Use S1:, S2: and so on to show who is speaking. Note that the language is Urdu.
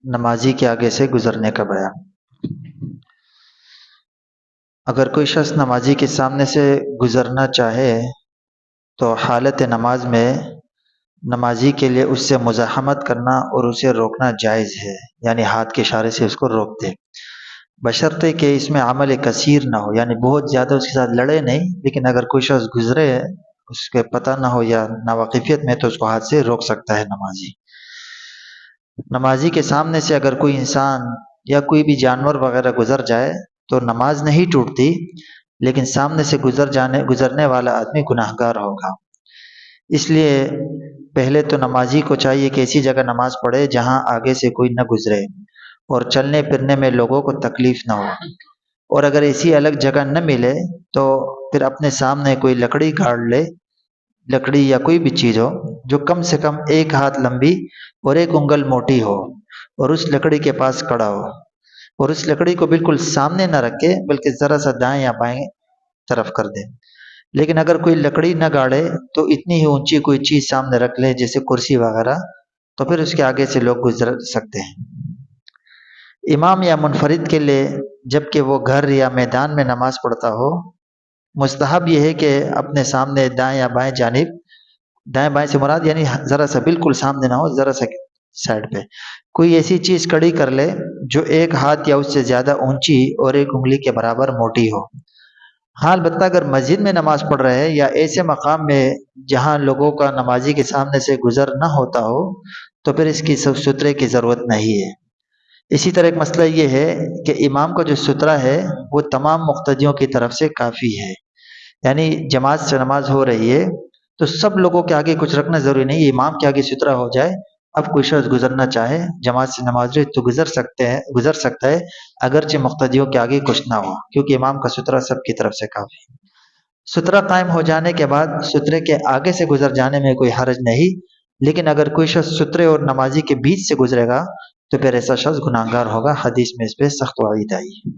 S1: نمازی کے آگے سے گزرنے کا بیان۔ اگر کوئی شخص نمازی کے سامنے سے گزرنا چاہے تو حالت نماز میں نمازی کے لیے اس سے مزاحمت کرنا اور اسے روکنا جائز ہے، یعنی ہاتھ کے اشارے سے اس کو روک دے، بشرطے کہ اس میں عمل کثیر نہ ہو، یعنی بہت زیادہ اس کے ساتھ لڑے نہیں، لیکن اگر کوئی شخص گزرے اس کے پتہ نہ ہو یا ناواقفیت میں تو اس کو ہاتھ سے روک سکتا ہے نمازی۔ نمازی کے سامنے سے اگر کوئی انسان یا کوئی بھی جانور وغیرہ گزر جائے تو نماز نہیں ٹوٹتی، لیکن سامنے سے گزرنے والا آدمی گناہگار ہوگا۔ اس لیے پہلے تو نمازی کو چاہیے کہ ایسی جگہ نماز پڑھے جہاں آگے سے کوئی نہ گزرے اور چلنے پھرنے میں لوگوں کو تکلیف نہ ہو، اور اگر ایسی الگ جگہ نہ ملے تو پھر اپنے سامنے کوئی لکڑی گاڑ لے، لکڑی یا کوئی بھی چیز ہو جو کم سے کم 1 ہاتھ لمبی اور 1 انگل موٹی ہو، اور اس لکڑی کے پاس کھڑا ہو، اور اس لکڑی کو بالکل سامنے نہ رکھے بلکہ ذرا سا دائیں یا بائیں طرف کر دے۔ لیکن اگر کوئی لکڑی نہ گاڑے تو اتنی ہی اونچی کوئی چیز سامنے رکھ لے جیسے کرسی وغیرہ، تو پھر اس کے آگے سے لوگ گزر سکتے ہیں۔ امام یا منفرد کے لیے جب کہ وہ گھر یا میدان میں نماز پڑھتا ہو، مستحب یہ ہے کہ اپنے سامنے دائیں یا بائیں جانب، دائیں بائیں سے مراد یعنی ذرا سا بالکل سامنے نہ ہو، ذرا سا سائڈ پہ کوئی ایسی چیز کھڑی کر لے جو 1 ہاتھ یا اس سے زیادہ اونچی اور 1 انگلی کے برابر موٹی ہو۔ ہاں البتہ اگر مسجد میں نماز پڑھ رہے ہیں یا ایسے مقام میں جہاں لوگوں کا نمازی کے سامنے سے گزر نہ ہوتا ہو تو پھر اس کی سترے کی ضرورت نہیں ہے۔ اسی طرح ایک مسئلہ یہ ہے کہ امام کا جو سترہ ہے وہ تمام مقتدیوں کی طرف سے کافی ہے، یعنی جماعت سے نماز ہو رہی ہے تو سب لوگوں کے آگے کچھ رکھنا ضروری نہیں، امام کے آگے سترہ ہو جائے، اب کوئی شخص گزرنا چاہے جماعت سے نماز تو گزر سکتا ہے اگرچہ مقتدیوں کے آگے کچھ نہ ہو، کیونکہ امام کا سترہ سب کی طرف سے کافی ہے۔ سترہ قائم ہو جانے کے بعد سترے کے آگے سے گزر جانے میں کوئی حرج نہیں، لیکن اگر کوئی شخص سترے اور نمازی کے بیچ سے گزرے گا تو پھر ایسا شخص گناہگار ہوگا، حدیث میں اس پہ سخت وعید آئی ہے۔